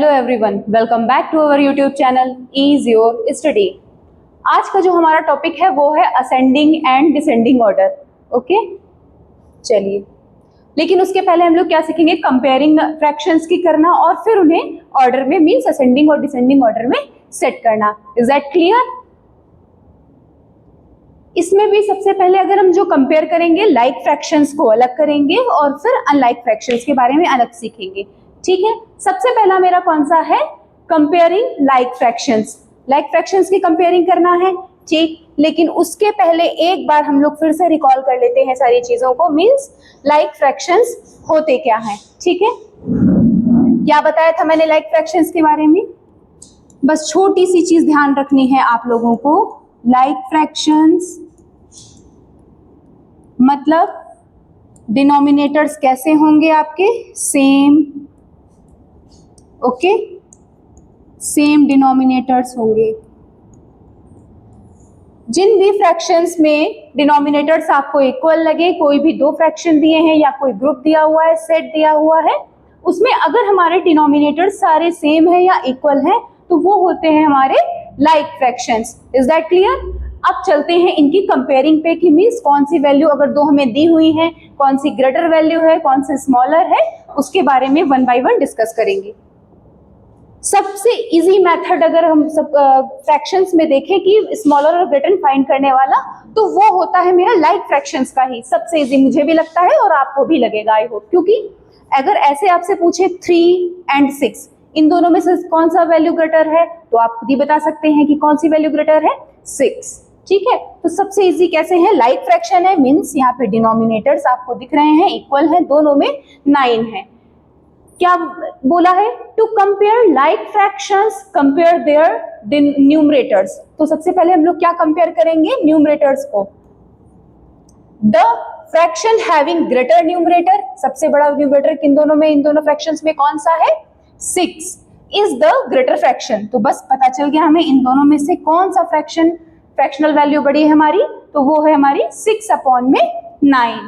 Hello everyone, welcome back to our YouTube channel is your study. आज का जो हमारा टॉपिक है वो है ascending and descending order. Okay, चलिए, लेकिन उसके पहले हम लोग क्या सीखेंगे, कंपेयरिंग फ्रैक्शंस की करना और फिर उन्हें ऑर्डर में मीन्स असेंडिंग और डिसेंडिंग ऑर्डर में सेट करना। Is that clear? इसमें भी सबसे पहले अगर हम जो कंपेयर करेंगे, लाइक फ्रैक्शंस को अलग करेंगे और फिर अनलाइक फ्रैक्शंस के बारे में अलग सीखेंगे। ठीक है, सबसे पहला मेरा कौन सा है, comparing like fractions. Like fractions की कंपेयरिंग करना है, ठीक, लेकिन उसके पहले एक बार हम लोग फिर से रिकॉल कर लेते हैं सारी चीजों को। मींस लाइक फ्रैक्शंस होते क्या हैं। ठीक है, क्या बताया था मैंने लाइक फ्रैक्शंस के बारे में? बस छोटी सी चीज ध्यान रखनी है आप लोगों को। लाइक फ्रैक्शंस मतलब डिनोमिनेटर्स कैसे होंगे आपके, सेम। ओके, सेम डिनोमिनेटर्स होंगे। जिन भी फ्रैक्शंस में डिनोमिनेटर्स आपको इक्वल लगे, कोई भी दो फ्रैक्शन दिए हैं या कोई ग्रुप दिया हुआ है, सेट दिया हुआ है, उसमें अगर हमारे डिनोमिनेटर्स सारे सेम है या इक्वल है तो वो होते हैं हमारे like fractions. Is that clear? अब चलते हैं इनकी कंपेयरिंग पे कि मीन्स कौन सी वैल्यू अगर दो हमें दी हुई है, कौन सी ग्रेटर वैल्यू है, कौन सी स्मॉलर है, उसके बारे में वन बाय वन डिस्कस करेंगे। सबसे इजी मेथड अगर हम सब फ्रैक्शंस में देखें कि स्मॉलर और ग्रेटर फाइंड करने वाला, तो वो होता है मेरा लाइक फ्रैक्शंस का ही सबसे इजी, मुझे भी लगता है और आपको भी लगेगा आई होप। क्योंकि अगर ऐसे आपसे पूछे 3 and 6, इन दोनों में से कौन सा वैल्यू ग्रेटर है, तो आप खुद ही बता सकते हैं कि कौन सी वैल्यू ग्रेटर है, 6। ठीक है, तो सबसे इजी कैसे है, लाइक फ्रैक्शन है, मीन्स यहाँ पे डिनोमिनेटर्स आपको दिख रहे हैं, इक्वल है, दोनों में 9 है। क्या बोला है, to compare like fractions compare their numerators. तो सबसे पहले हम लोग क्या कंपेयर करेंगे, न्यूमरेटर्स को। The fraction having greater numerator, सबसे बड़ा न्यूमरेटर किन दोनों में, इन दोनों फ्रैक्शंस में कौन सा है, 6 इज द ग्रेटर फ्रैक्शन। तो बस पता चल गया हमें इन दोनों में से कौन सा फ्रैक्शनल वैल्यू बड़ी है हमारी, तो वो है हमारी 6/9।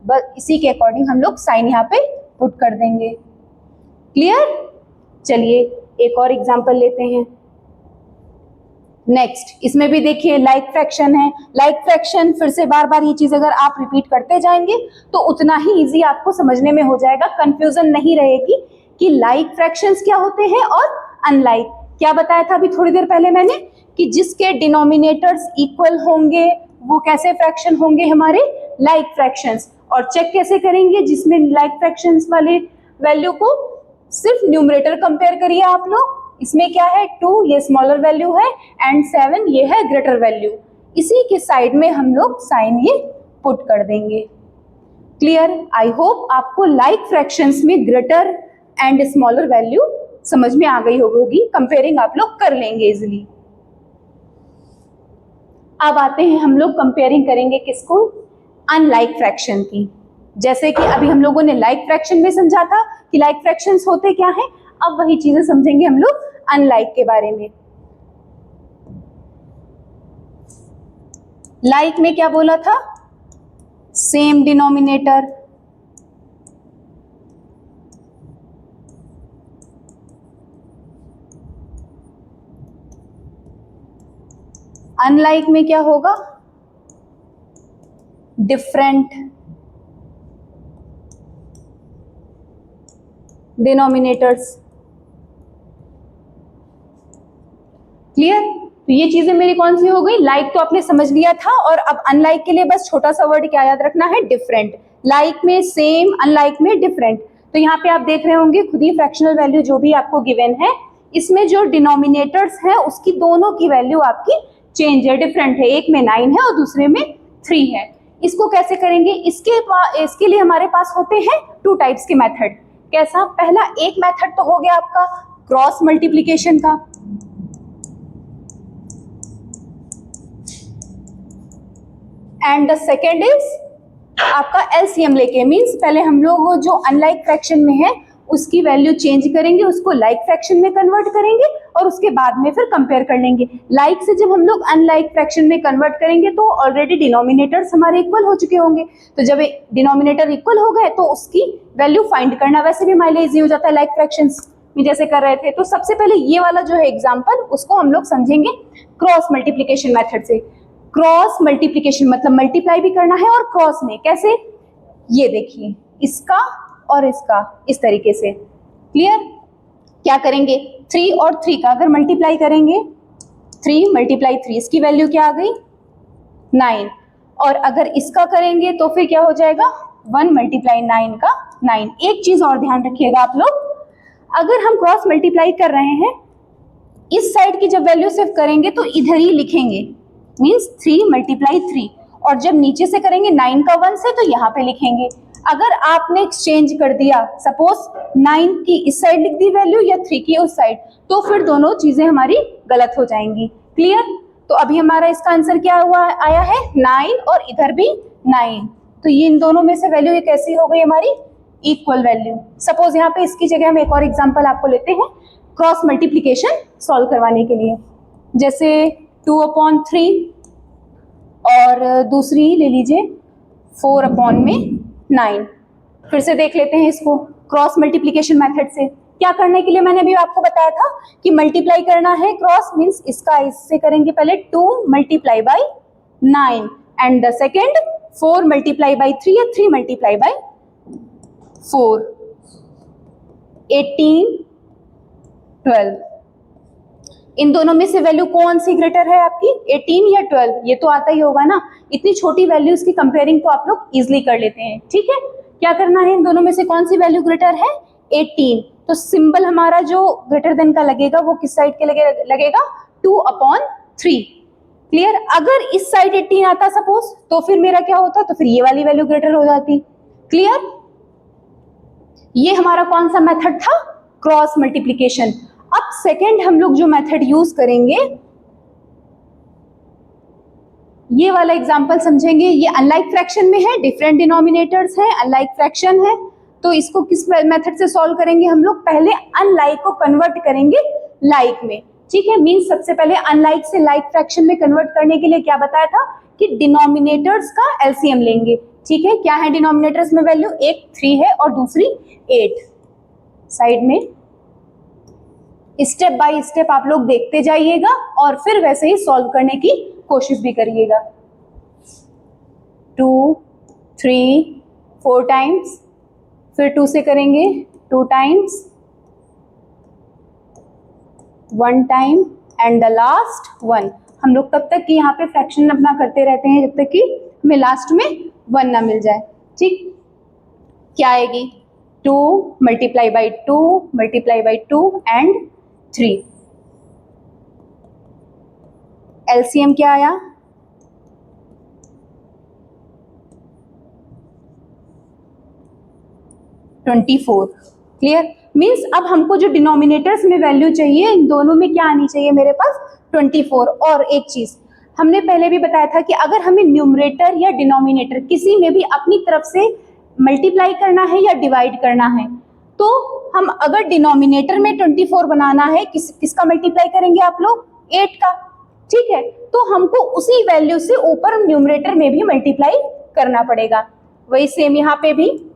बस इसी के अकॉर्डिंग हम लोग साइन यहाँ पे पुट कर देंगे। क्लियर? चलिए एक और एग्जांपल लेते हैं। नेक्स्ट, इसमें भी देखिए लाइक फ्रैक्शन है। लाइक फ्रैक्शन फिर से बार बार ये चीज अगर आप रिपीट करते जाएंगे तो उतना ही इजी आपको समझने में हो जाएगा, कंफ्यूजन नहीं रहेगी कि लाइक फ्रैक्शंस क्या होते हैं और अनलाइक। क्या बताया था अभी थोड़ी देर पहले मैंने कि जिसके डिनोमिनेटर्स इक्वल होंगे वो कैसे फ्रैक्शन होंगे, हमारे लाइक फ्रैक्शंस। और चेक कैसे करेंगे, जिसमें लाइक फ्रैक्शंस वाले वैल्यू को सिर्फ न्यूमरेटर कंपेयर करिए आप लोग। इसमें क्या है, 2 ये स्मॉलर वैल्यू है एंड 7 ये है ग्रेटर वैल्यू। इसी के साइड में हम लोग साइन ये पुट कर देंगे। क्लियर? आई होप आपको लाइक फ्रैक्शंस में ग्रेटर एंड स्मॉलर वैल्यू समझ में आ गई होगी, कंपेयरिंग आप लोग कर लेंगे इजिली। अब आते हैं हम लोग कंपेयरिंग करेंगे किसको, अनलाइक फ्रैक्शन की। जैसे कि अभी हम लोगों ने लाइक फ्रैक्शन में समझा था कि लाइक फ्रैक्शंस होते क्या हैं, अब वही चीजें समझेंगे हम लोग अनलाइक के बारे में। लाइक में क्या बोला था, सेम डिनोमिनेटर। अनलाइक में क्या होगा, डिफरेंट डिनोमिनेटर्स। क्लियर? तो ये चीजें मेरी कौन सी हो गई, लाइक तो आपने समझ लिया था, और अब अनलाइक के लिए बस छोटा सा वर्ड क्या याद रखना है, डिफरेंट। लाइक में सेम, अनलाइक में डिफरेंट। तो यहाँ पे आप देख रहे होंगे खुद ही फ्रैक्शनल वैल्यू जो भी आपको गिवन है, इसमें जो डिनोमिनेटर्स है उसकी दोनों की वैल्यू आपकी चेंज है, डिफरेंट है। एक में 9 है और दूसरे में 3 है। इसको कैसे करेंगे, इसके लिए हमारे पास होते हैं 2 टाइप्स के मेथड। कैसा, पहला एक मेथड तो हो गया आपका क्रॉस मल्टीप्लिकेशन का, एंड द सेकेंड इज आपका एलसीएम लेके। मींस पहले हम लोग जो अनलाइक फ्रैक्शन में है उसकी वैल्यू चेंज करेंगे, उसको लाइक फ्रैक्शन में कन्वर्ट करेंगे और उसके बाद में फिर कंपेयर कर लेंगे। लाइक से जब हम लोग अनलाइक फ्रैक्शन में कन्वर्ट करेंगे तो ऑलरेडी डिनोमिनेटर्स हमारे इक्वल हो चुके होंगे, तो जब डिनोमिनेटर इक्वल हो गए तो उसकी वैल्यू फाइंड करना वैसे भी हमारे लिए इजी हो जाता है लाइक फ्रैक्शंस। में जैसे कर रहे थे। तो सबसे पहले ये वाला जो है एग्जाम्पल, उसको हम लोग समझेंगे क्रॉस मल्टीप्लीकेशन मेथड से। क्रॉस मल्टीप्लीकेशन मतलब मल्टीप्लाई भी करना है और क्रॉस में कैसे, ये देखिए इसका और इसका इस तरीके से। क्लियर? क्या करेंगे, 3 और 3 का अगर मल्टीप्लाई करेंगे, 3 मल्टीप्लाई 3, इसकी वैल्यू क्या आ गई 9। और अगर इसका करेंगे तो फिर क्या हो जाएगा 1 मल्टीप्लाई 9 का 9। एक चीज और ध्यान रखिएगा आप लोग, अगर हम क्रॉस मल्टीप्लाई कर रहे हैं, इस साइड की जब वैल्यू सिर्फ करेंगे तो इधर ही लिखेंगे, मीन्स 3 मल्टीप्लाई 3। और जब नीचे से करेंगे 9 का 1 से तो यहाँ पे लिखेंगे। अगर आपने एक्सचेंज कर दिया, सपोज 9 की इस साइड लिख दी वैल्यू या 3 की उस साइड, तो फिर दोनों चीजें हमारी गलत हो जाएंगी। क्लियर? तो अभी हमारा इसका आंसर क्या हुआ आया है 9 और इधर भी 9। तो ये इन दोनों में से वैल्यू ये कैसी हो गई हमारी इक्वल वैल्यू। सपोज यहाँ पे इसकी जगह हम एक और एग्जांपल आपको लेते हैं क्रॉस मल्टीप्लिकेशन सॉल्व करवाने के लिए। जैसे 2/3 और दूसरी ले लीजिए 4/9। फिर से देख लेते हैं इसको क्रॉस मल्टीप्लिकेशन मेथड से। क्या करने के लिए मैंने अभी आपको बताया था कि मल्टीप्लाई करना है, क्रॉस मीन्स इसका इससे करेंगे पहले 2 multiply by 9 and the second 4 multiply by 3 या 3 मल्टीप्लाई बाई 4, 18, 12। इन दोनों में से वैल्यू कौन सी ग्रेटर है आपकी 18 या 12? ये तो आता ही होगा ना, इतनी छोटी वैल्यूज की कंपेयरिंग तो आप लोग इजिली कर लेते हैं। ठीक है, क्या करना है, इन दोनों में से कौन सी वैल्यू ग्रेटर है 18। तो सिंबल हमारा जो ग्रेटर देन का लगेगा वो किस साइड के लगेगा 2/3। क्लियर? अगर इस साइड 18 आता सपोज तो फिर मेरा क्या होता, तो फिर ये वाली वैल्यू ग्रेटर हो जाती। क्लियर? ये हमारा कौन सा मेथड था क्रॉस मल्टीप्लिकेशन। अब सेकेंड हम लोग जो मेथड यूज करेंगे, ये वाला एग्जांपल समझेंगे। ये अनलाइक फ्रैक्शन में है, डिफरेंट डिनोमिनेटर्स है, अनलाइक फ्रैक्शन है। तो इसको किस मेथड से सॉल्व करेंगे हम लोग, पहले अनलाइक को कन्वर्ट करेंगे लाइक में। ठीक है, मीन्स सबसे पहले अनलाइक से लाइक फ्रैक्शन में कन्वर्ट करने के लिए क्या बताया था कि डिनोमिनेटर्स का एलसीएम लेंगे। ठीक है, क्या है डिनोमिनेटर्स में वैल्यू, एक 3 है और दूसरी 8। साइड में स्टेप बाय स्टेप आप लोग देखते जाइएगा और फिर वैसे ही सॉल्व करने की कोशिश भी करिएगा। 2, 3, 4 टाइम्स, फिर 2 से करेंगे 2 times, 1 time and the last 1। हम लोग तब तक कि यहाँ पे फ्रैक्शन अपना करते रहते हैं जब तक कि हमें लास्ट में 1 ना मिल जाए। ठीक, क्या आएगी 2 multiply by 2 multiply by 2 and 3। LCM क्या आया 24। क्लियर? मीन्स अब हमको जो डिनोमिनेटर्स में वैल्यू चाहिए, इन दोनों में क्या आनी चाहिए मेरे पास 24। और एक चीज हमने पहले भी बताया था कि अगर हमें न्यूमरेटर या डिनोमिनेटर किसी में भी अपनी तरफ से मल्टीप्लाई करना है या डिवाइड करना है, तो हम अगर डिनोमिनेटर में 24 बनाना है, किसका मल्टीप्लाई करेंगे आप लोग 8 का। ठीक है, तो हमको उसी वैल्यू से ऊपर न्यूमरेटर में भी मल्टीप्लाई करना पड़ेगा। वही सेम यहाँ पे भी,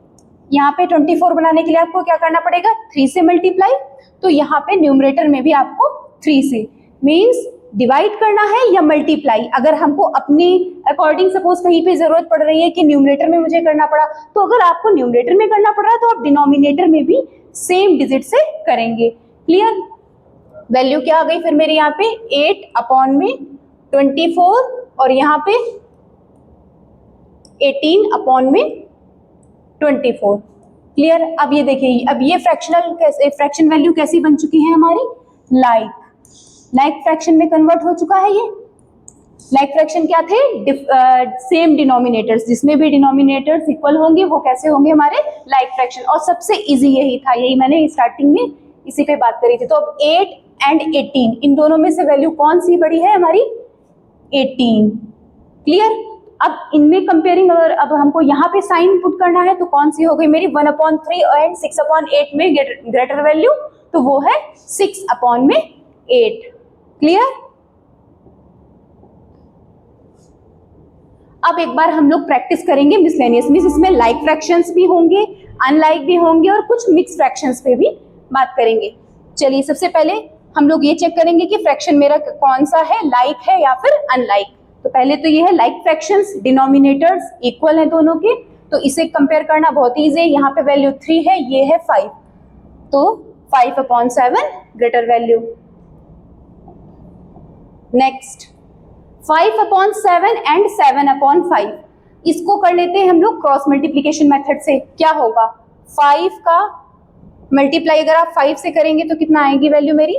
यहाँ पे 24 बनाने के लिए आपको क्या करना पड़ेगा 3 से मल्टीप्लाई, तो यहाँ पे न्यूमरेटर में भी आपको 3 से, मीन्स डिवाइड करना है या मल्टीप्लाई। अगर हमको अपनी अकॉर्डिंग सपोज कहीं पे जरूरत पड़ रही है कि न्यूमरेटर में मुझे करना पड़ा, तो अगर आपको न्यूमरेटर में करना पड़ रहा है तो आप डिनोमिनेटर में भी सेम डिजिट से करेंगे। क्लियर? वैल्यू क्या आ गई फिर मेरे यहाँ पे 8/24 और यहाँ पे 18/24। क्लियर? अब ये देखिए, अब ये फ्रैक्शन वैल्यू कैसी बन चुकी है हमारी लाइक फ्रैक्शन में कन्वर्ट हो चुका है। ये लाइक फ्रैक्शन क्या थे, सेम डिनोमिनेटर्स, जिसमें भी डिनोमिनेटर्स इक्वल होंगे वो कैसे होंगे हमारे लाइक फ्रैक्शन। और सबसे इजी यही था, यही मैंने स्टार्टिंग में इसी पे बात करी थी। तो अब 8 एंड 18 इन दोनों में से वैल्यू कौन सी बड़ी है हमारी 18। क्लियर? अब इनमें कंपेयरिंग अगर अब हमको यहाँ पे साइन पुट करना है तो कौन सी हो गई मेरी 1/3 एंड 6/8 में ग्रेटर वैल्यू, तो वो है 6/8। क्लियर? अब एक बार हम लोग प्रैक्टिस करेंगे मिसलेनियस, मींस इसमें लाइक फ्रैक्शंस भी होंगे, अनलाइक भी होंगे और कुछ मिक्स फ्रैक्शंस पे भी बात करेंगे। चलिए सबसे पहले हम लोग ये चेक करेंगे कि फ्रैक्शन मेरा कौन सा है, लाइक है या फिर अनलाइक। तो पहले तो ये है लाइक फ्रैक्शंस, डिनोमिनेटर्स इक्वल है दोनों के, तो इसे कंपेयर करना बहुत ईजी है। यहाँ पे वैल्यू 3 है, ये है 5, तो 5/7 ग्रेटर वैल्यू। नेक्स्ट 5/7 एंड 7/5, इसको कर लेते हैं हम लोग क्रॉस मल्टीप्लीकेशन मेथड से। क्या होगा, 5 का मल्टीप्लाई अगर आप 5 से करेंगे तो कितना आएगी वैल्यू मेरी,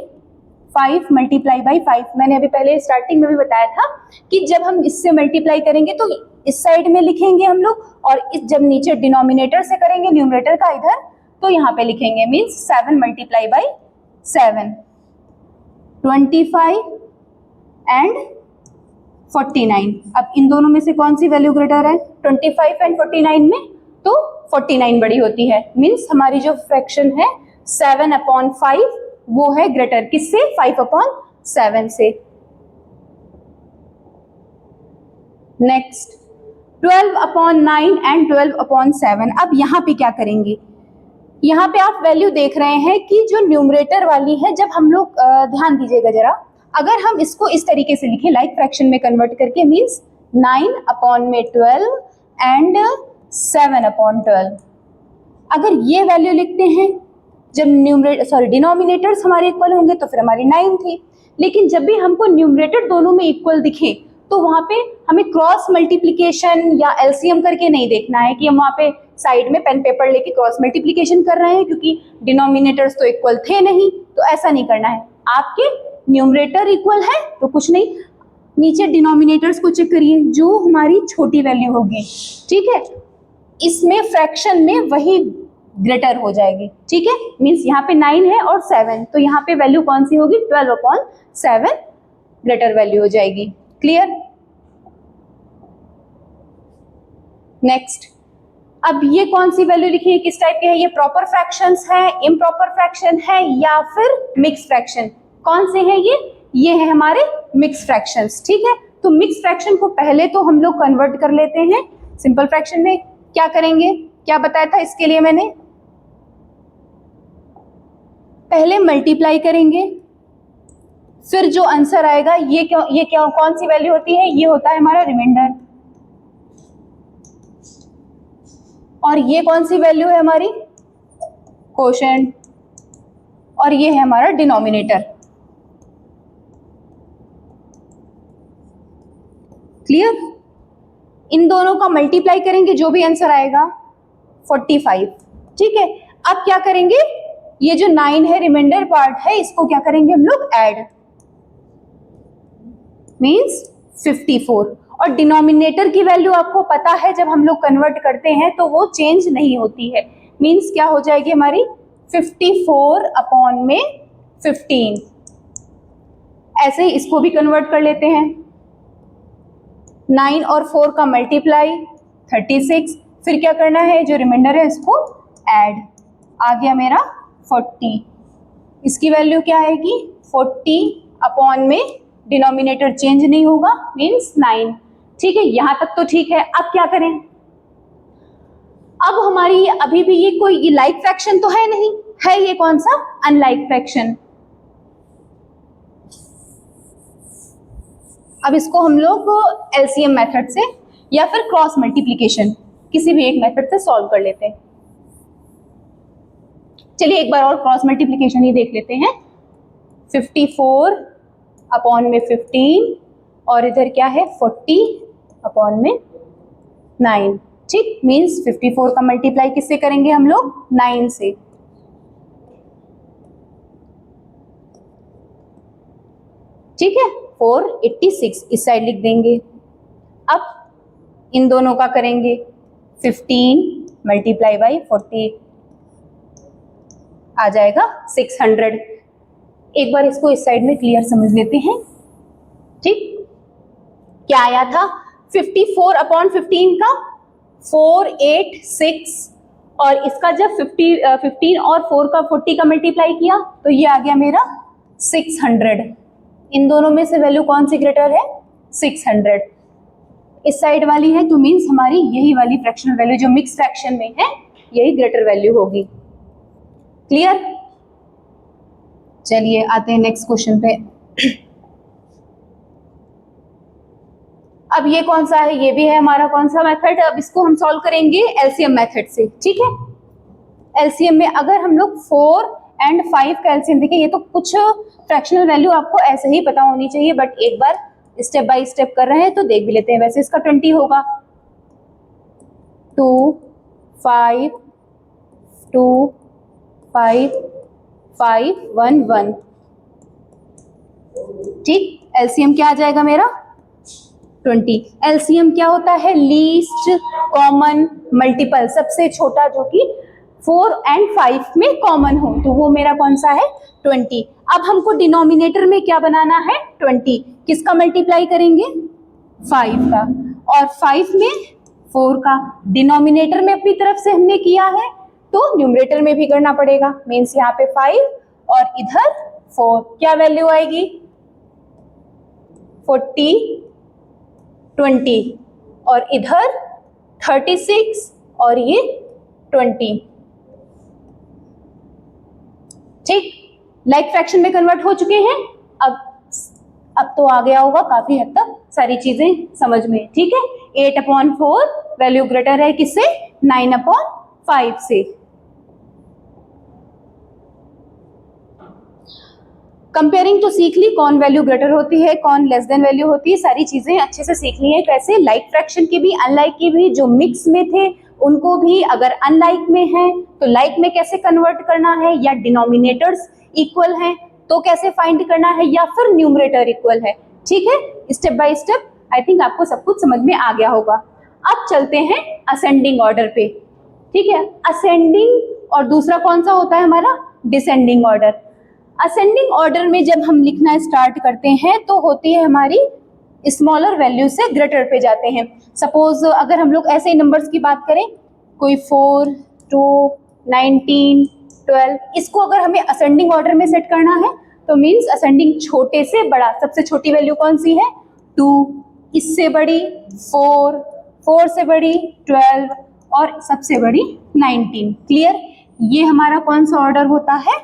5 मल्टीप्लाई बाई 5। मैंने अभी पहले स्टार्टिंग में भी बताया था कि जब हम इससे मल्टीप्लाई करेंगे तो इस साइड में लिखेंगे हम लोग, और इस जब नीचे डिनोमिनेटर से करेंगे न्यूमरेटर का इधर, तो यहाँ पे लिखेंगे, मीन्स 7 मल्टीप्लाई बाई 7, 25 एंड 49। अब इन दोनों में से कौन सी वैल्यू ग्रेटर है, 25 एंड 49 में, तो 49 बड़ी होती है। मीन्स हमारी जो फ्रैक्शन है 7/5 वो है ग्रेटर, किससे, 5/7 से। Next 12/9 and 12/7। अब यहाँ पे क्या करेंगे, यहाँ पे आप वैल्यू देख रहे हैं कि जो न्यूमरेटर वाली है, जब हम लोग ध्यान दीजिएगा जरा, अगर हम इसको इस तरीके से लिखें लाइक फ्रैक्शन में कन्वर्ट करके, मीन्स 9/12 एंड 7/12। अगर ये वैल्यू लिखते हैं, जब डिनोमिनेटर्स हमारे इक्वल होंगे तो फिर हमारी 9 थी, लेकिन जब भी हमको न्यूमरेटर दोनों में इक्वल दिखे तो वहां पे हमें क्रॉस मल्टीप्लिकेशन या एलसीएम करके नहीं देखना है कि हम वहां पे साइड में पेन पेपर लेके क्रॉस मल्टीप्लिकेशन कर रहे हैं, क्योंकि डिनोमिनेटर्स तो इक्वल थे नहीं, तो ऐसा नहीं करना है। आपके न्यूमरेटर इक्वल है तो कुछ नहीं, नीचे डिनोमिनेटर्स को चेक करिए, जो हमारी छोटी वैल्यू होगी, ठीक है, इसमें फ्रैक्शन में वही ग्रेटर हो जाएगी, ठीक है। मीन्स यहाँ पे 9 है और 7, तो यहाँ पे वैल्यू कौन सी होगी, 12/7 ग्रेटर वैल्यू हो जाएगी। क्लियर। नेक्स्ट, अब ये कौन सी वैल्यू लिखी है, किस टाइप के है, ये प्रॉपर फ्रैक्शंस है, इम्प्रॉपर फ्रैक्शन है, या फिर मिक्स फ्रैक्शन, कौन से हैं ये है हमारे मिक्स फ्रैक्शंस, ठीक है। तो मिक्स फ्रैक्शन को पहले तो हम लोग कन्वर्ट कर लेते हैं सिंपल फ्रैक्शन में। क्या करेंगे, क्या बताया था इसके लिए मैंने, पहले मल्टीप्लाई करेंगे, फिर जो आंसर आएगा ये क्या कौन सी वैल्यू होती है, ये होता है हमारा रिमाइंडर, और ये कौन सी वैल्यू है हमारी, कोशेंट, और ये है हमारा डिनोमिनेटर। क्लियर। इन दोनों का मल्टीप्लाई करेंगे, जो भी आंसर आएगा 45, ठीक है। अब क्या करेंगे, ये जो 9 है रिमाइंडर पार्ट है, इसको क्या करेंगे हम लोग, ऐड, मीन्स 54। और डिनोमिनेटर की वैल्यू आपको पता है, जब हम लोग कन्वर्ट करते हैं तो वो चेंज नहीं होती है, मीन्स क्या हो जाएगी हमारी 54/15। ऐसे ही इसको भी कन्वर्ट कर लेते हैं, 9 और 4 का मल्टीप्लाई 36, फिर क्या करना है, जो रिमाइंडर है इसको ऐड, आ गया मेरा 40। इसकी वैल्यू क्या आएगी, 40 में डिनोमिनेटर चेंज नहीं होगा, मीन्स 9, ठीक है। यहां तक तो ठीक है। अब क्या करें, अब हमारी अभी भी ये कोई लाइक फ्रैक्शन तो है नहीं, है ये कौन सा, अनलाइक फ्रैक्शन। अब इसको हम लोग एलसीएम मेथड से या फिर क्रॉस मल्टीप्लिकेशन, किसी भी एक मेथड से सॉल्व कर लेते हैं। चलिए एक बार और क्रॉस मल्टीप्लिकेशन ही देख लेते हैं। 54/15 और इधर क्या है 40/9, ठीक। मीन्स 54 का मल्टीप्लाई किससे करेंगे हम लोग, 9 से, ठीक है। 486 इस साइड लिख देंगे। अब इन दोनों का करेंगे 15 मल्टीप्लाई बाई 40, आ जाएगा 600। एक बार इसको इस साइड में क्लियर समझ लेते हैं, ठीक। क्या आया था, 54/15 का 486, और इसका जब 15 और 4 का 40 का मल्टीप्लाई किया तो ये आ गया मेरा 600। इन दोनों में से वैल्यू कौन सी ग्रेटर है, 600 इस साइड वाली है, तो मीन्स हमारी यही वाली फ्रैक्शनल वैल्यू जो मिक्स फ्रैक्शन में है, यही ग्रेटर वैल्यू होगी। क्लियर। चलिए आते हैं नेक्स्ट क्वेश्चन पे। अब ये कौन सा है, ये भी है हमारा कौन सा मेथड। अब इसको हम सॉल्व करेंगे एलसीएम मेथड से, ठीक है। एलसीएम में अगर हम लोग 4 और 5 का एलसीएम देखें, ये तो कुछ फ्रैक्शनल वैल्यू आपको ऐसे ही पता होनी चाहिए, बट एक बार स्टेप बाय स्टेप कर रहे हैं तो देख भी लेते हैं। वैसे इसका 20 होगा, 2 5 2 5 5 1 1, ठीक। एलसीएम क्या आ जाएगा मेरा 20। एलसीएम क्या होता है, लीस्ट कॉमन मल्टीपल, सबसे छोटा जो कि 4 और 5 में कॉमन हो, तो वो मेरा कौन सा है 20। अब हमको डिनोमिनेटर में क्या बनाना है 20, किसका मल्टीप्लाई करेंगे 5 का, और 5 में 4 का। डिनोमिनेटर में अपनी तरफ से हमने किया है तो न्यूमरेटर में भी करना पड़ेगा। मीन्स यहाँ पे 5 और इधर 4, क्या वैल्यू आएगी 40 20, और इधर 36 और ये 20, ठीक। लाइक फ्रैक्शन में कन्वर्ट हो चुके हैं। अब तो आ गया होगा काफी हद तक सारी चीजें समझ में, ठीक है। 8/4 वैल्यू ग्रेटर है किससे 9/5 से। कंपेयरिंग तो सीख ली, कौन वैल्यू ग्रेटर होती है, कौन लेस देन वैल्यू होती है, सारी चीजें अच्छे से सीख ली है। कैसे लाइक फ्रैक्शन की भी, अनलाइक की भी, जो मिक्स में थे उनको भी, अगर अनलाइक में है तो लाइक में कैसे कन्वर्ट करना है, या डिनोमिनेटर्स इक्वल हैं तो कैसे फाइंड करना है, या फिर न्यूमरेटर इक्वल है, ठीक है। Step by step I think आपको सब कुछ समझ में आ गया होगा। अब चलते हैं असेंडिंग ऑर्डर पे, ठीक है। असेंडिंग और दूसरा कौन सा होता है हमारा डिसेंडिंग ऑर्डर। असेंडिंग ऑर्डर में जब हम लिखना स्टार्ट करते हैं तो होती है हमारी स्मॉलर वैल्यू से ग्रेटर पे जाते हैं। सपोज अगर हम लोग ऐसे नंबर्स की बात करें, कोई 4 2 19 12, इसको अगर हमें असेंडिंग ऑर्डर में सेट करना है तो मीन्स असेंडिंग छोटे से बड़ा, सबसे छोटी वैल्यू कौन सी है 2, इससे बड़ी 4, 4 से बड़ी 12 और सबसे बड़ी 19। क्लियर, ये हमारा कौन सा ऑर्डर होता है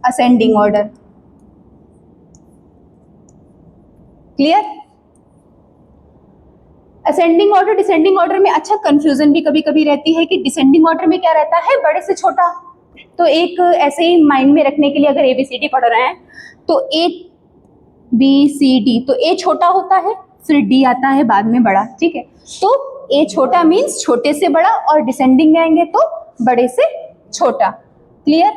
ascending order. Clear. Ascending order descending order में अच्छा कंफ्यूजन भी कभी कभी रहती है कि डिसेंडिंग ऑर्डर में क्या रहता है बड़े से छोटा। तो एक ऐसे ही माइंड में रखने के लिए, अगर ABCD पढ़ रहे हैं तो ABCD, तो A छोटा होता है फिर D आता है बाद में बड़ा, ठीक है। तो A छोटा मीन्स छोटे से बड़ा, और डिसेंडिंग में आएंगे तो बड़े से छोटा। क्लियर।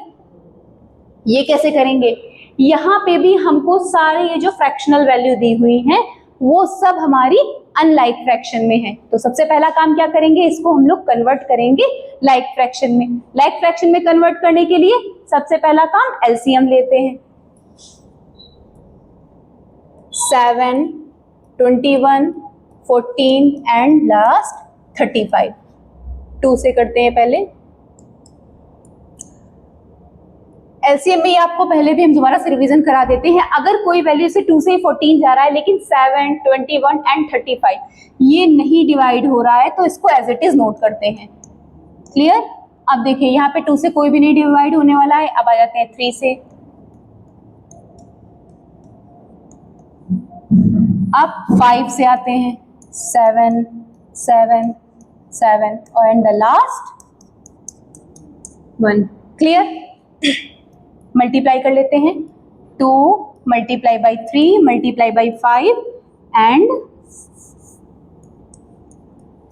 ये कैसे करेंगे, यहाँ पे भी हमको सारे ये जो फ्रैक्शनल वैल्यू दी हुई हैं वो सब हमारी अनलाइक फ्रैक्शन में है। तो सबसे पहला काम क्या करेंगे, इसको हम लोग कन्वर्ट करेंगे लाइक फ्रैक्शन में। लाइक फ्रैक्शन में कन्वर्ट करने के लिए सबसे पहला काम एलसीएम लेते हैं। 7 21 14 एंड लास्ट 35। 2 से करते हैं पहले। एलसीएम में आपको पहले भी हम दोबारा से रिवीजन करा देते हैं। अगर कोई वैल्यू से 2 से 14 जा रहा है लेकिन 7 21 एंड 35 ये नहीं डिवाइड हो रहा है तो इसको एज इट इज नोट करते हैं। क्लियर। अब देखिए यहाँ पे 2 से कोई भी नहीं डिवाइड होने वाला है। अब आ जाते हैं 3 से। अब 5 से आते हैं, 7 7 7 और and the last 1। Clear. Multiply कर लेते हैं, 2 multiply by 3 multiply by 5 and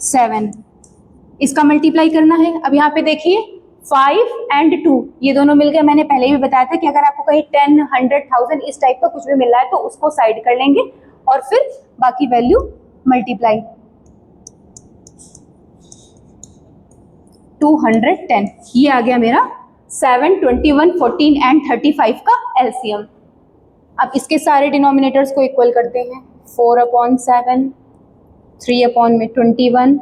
7, इसका मल्टीप्लाई करना है। अब यहाँ पे देखिए 5 एंड 2 ये दोनों मिल गए। मैंने पहले भी बताया था कि अगर आपको कहीं 10 100 1000 इस टाइप का कुछ भी मिल रहा है तो उसको साइड कर लेंगे और फिर बाकी वैल्यू मल्टीप्लाई। 210 ये आ गया मेरा 7 21 14 एंड 35 का एलसीएम। अब इसके सारे डिनोमिनेटर्स को इक्वल करते हैं। 4/7, 3/21,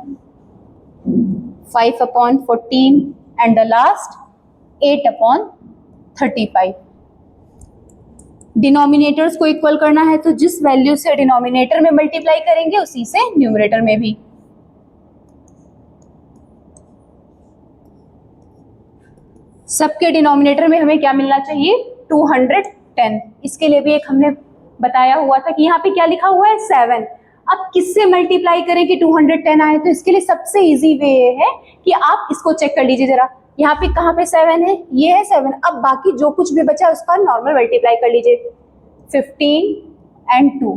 5/14 एंड द लास्ट 8/35। डिनोमिनेटर्स को इक्वल करना है तो जिस वैल्यू से डिनोमिनेटर में मल्टीप्लाई करेंगे उसी से न्यूमरेटर में भी। सबके डिनोमिनेटर में हमें क्या मिलना चाहिए, 210। इसके लिए भी एक हमने बताया हुआ था कि यहाँ पे क्या लिखा हुआ है, 7। अब किससे मल्टीप्लाई करें कि 210 आए, तो इसके लिए सबसे इजी वे ये है कि आप इसको चेक कर लीजिए जरा, यहाँ पे कहाँ पे 7 है, ये है 7। अब बाकी जो कुछ भी बचा उसका नॉर्मल मल्टीप्लाई कर लीजिए, 15 and 2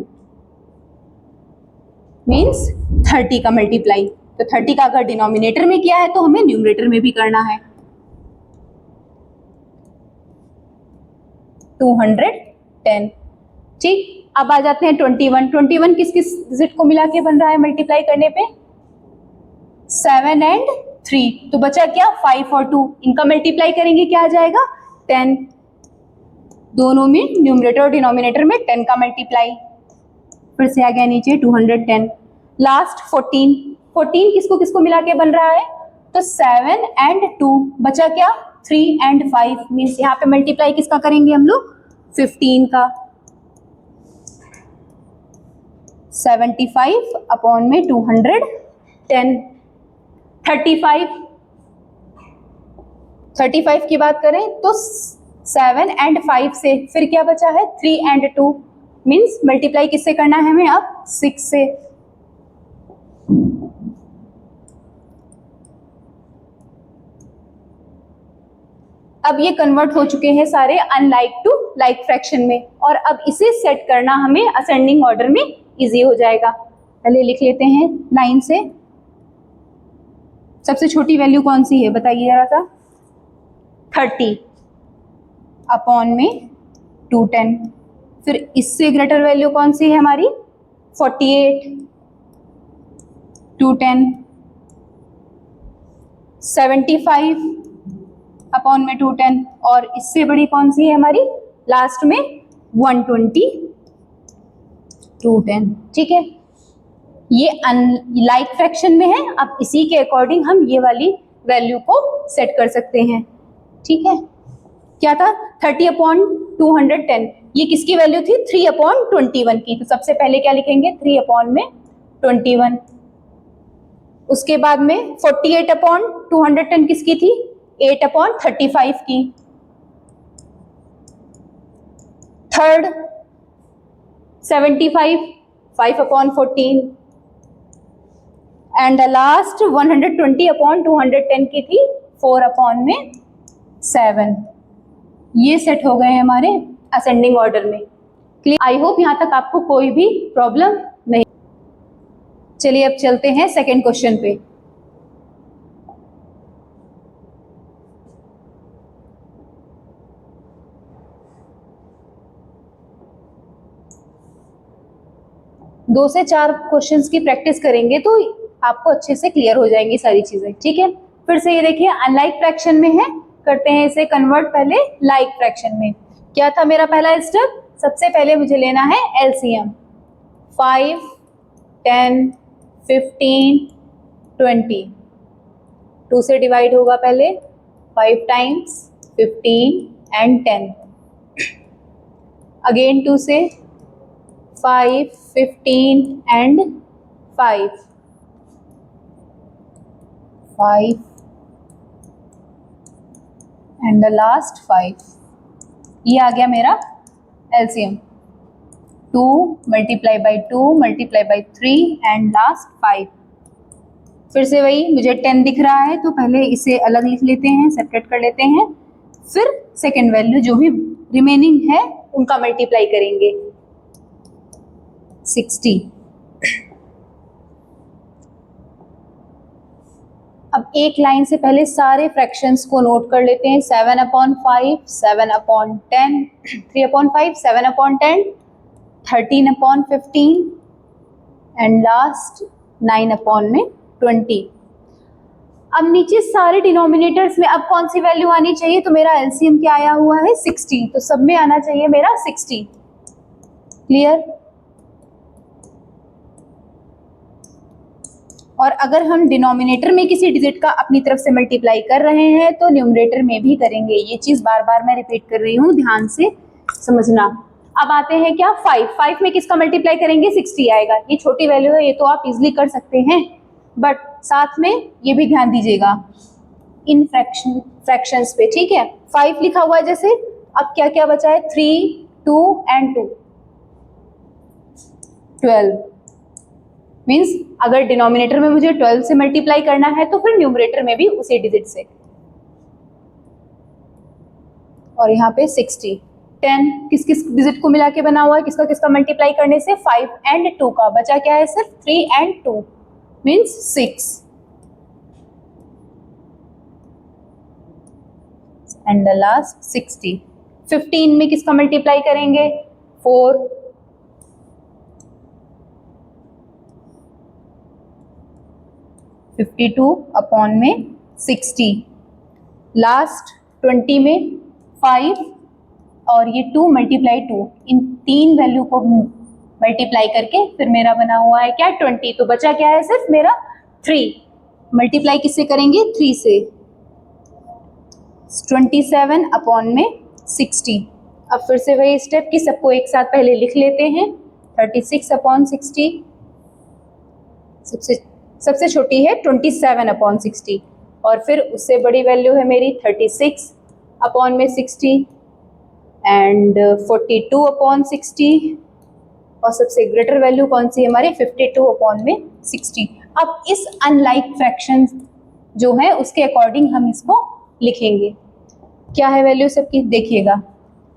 मीन्स 30 का मल्टीप्लाई। तो 30 का अगर डिनोमिनेटर में किया है तो हमें न्यूमरेटर में भी करना है। 210, ठीक। अब आ जाते हैं 21। 21 किस किस डिजिट को मिला के बन रहा है मल्टीप्लाई करने पे, 7 and 3। तो बचा क्या, 5 और 2, इनका मल्टीप्लाई करेंगे क्या आ जाएगा, 10। दोनों में न्यूमरेटर और डिनोमिनेटर में 10 का मल्टीप्लाई, फिर से आ गया नीचे 210। लास्ट 14। 14 किसको किसको मिला के बन रहा है, तो 7 and 2, बचा क्या, 3 and 5। मीन्स यहाँ पे मल्टीप्लाई किसका करेंगे हम लोग, 15 का। 75 अपॉन में 210। 35 की बात करें तो 7 and 5 से फिर क्या बचा है, 3 and 2। मीन्स मल्टीप्लाई किससे करना है हमें अब, 6 से। अब ये कन्वर्ट हो चुके हैं सारे अनलाइक टू लाइक फ्रैक्शन में, और अब इसे सेट करना हमें असेंडिंग ऑर्डर में इजी हो जाएगा। पहले लिख लेते हैं लाइन से। सबसे छोटी वैल्यू कौन सी है बताइए जरा सा, 30 अपॉन में 210। फिर इससे ग्रेटर वैल्यू कौन सी है हमारी, 48, 210। 75 अपॉन में 210, और इससे बड़ी कौन सी है हमारी, लास्ट में 120, 210। ठीक है, ये अनलाइक फ्रैक्शन में है। अब इसी के अकॉर्डिंग हम ये वाली वैल्यू को सेट कर सकते हैं। ठीक है, क्या था, 30 अपॉन 210, ये किसकी वैल्यू थी, 3 अपॉन 21 की। तो सबसे पहले क्या लिखेंगे, 3 अपॉन में 21। उसके बाद में 48 अपॉन 210 किसकी थी, 8 अपॉन 35 की। Third 75, 5 upon 14, and the last 120 upon 210 की थी, 4 अपॉन में 7। ये सेट हो गए हैं हमारे असेंडिंग ऑर्डर में। आई होप यहाँ तक आपको कोई भी प्रॉब्लम नहीं। चलिए अब चलते हैं सेकेंड क्वेश्चन पे। दो से 4 क्वेश्चंस की प्रैक्टिस करेंगे तो आपको अच्छे से क्लियर हो जाएंगी सारी चीजें। ठीक है, फिर से ये देखिए अनलाइक फ्रैक्शन में है, करते हैं इसे कन्वर्ट पहले लाइक फ्रैक्शन में। क्या था मेरा पहला स्टेप, सबसे पहले मुझे लेना है एलसीएम। 5, 10, 15, 20। 2 से डिवाइड होगा पहले, 5 टाइम्स 15 एंड 10। अगेन 2 से 5, 15 एंड 5, 5 एंड द लास्ट 5। ये आ गया मेरा LCM. 2 multiply by 2 multiply by 3 and last 5। फिर से वही, मुझे 10 दिख रहा है तो पहले इसे अलग लिख लेते हैं, सेपरेट कर लेते हैं। फिर सेकेंड वैल्यू जो भी रिमेनिंग है उनका मल्टीप्लाई करेंगे, 60। अब एक लाइन से पहले सारे फ्रैक्शंस को नोट कर लेते हैं। 7 upon 5, 7 upon 10, 3 upon 5, 7 upon 10, 13 upon 15 and last 9 upon में 20। अब नीचे सारे डिनोमिनेटर्स में अब कौन सी वैल्यू आनी चाहिए, तो मेरा एलसीएम क्या आया हुआ है, 60। तो सब में आना चाहिए मेरा 60। क्लियर। और अगर हम डिनोमिनेटर में किसी डिजिट का अपनी तरफ से मल्टीप्लाई कर रहे हैं तो न्यूमरेटर में भी करेंगे। ये चीज बार बार मैं रिपीट कर रही हूँ, ध्यान से समझना। अब आते हैं क्या, 5 में किसका मल्टीप्लाई करेंगे, 60 आएगा। ये छोटी वैल्यू है, ये तो आप इजिली कर सकते हैं, बट साथ में ये भी ध्यान दीजिएगा इन फ्रैक्शंस पे, ठीक है। 5 लिखा हुआ है जैसे, अब क्या क्या बचा है, 3, 2 एंड 2, 12 मीन्स अगर डिनोमिनेटर में मुझे 12 से मल्टीप्लाई करना है तो फिर न्यूमरेटर में भी उसी डिजिट से। और यहाँ पे 60, 10 किस किस डिजिट को मिला के बना हुआ है, किसका किसका मल्टीप्लाई करने से, 5 एंड 2 का, बचा क्या है सिर्फ 3 and 2 means 6 and the last 60। 15 में किसका मल्टीप्लाई करेंगे, 4, 52 अपॉन में 60, लास्ट 20 में 5 और ये 2 मल्टीप्लाई 2, इन तीन वैल्यू को मल्टीप्लाई करके फिर मेरा बना हुआ है क्या, 20। तो बचा क्या है सिर्फ मेरा 3, मल्टीप्लाई किससे करेंगे, 3 से, 27 अपॉन में 60। अब फिर से वही स्टेप कि सबको एक साथ पहले लिख लेते हैं, 36 अपॉन 60, सबसे छोटी है 27 अपॉन 60, और फिर उससे बड़ी वैल्यू है मेरी 36 अपॉन में 60 एंड 42 अपॉन 60, और सबसे ग्रेटर वैल्यू कौन सी है हमारी, 52 अपॉन में 60। अब इस अनलाइक फ्रैक्शन जो है उसके अकॉर्डिंग हम इसको लिखेंगे। क्या है वैल्यू सबकी, देखिएगा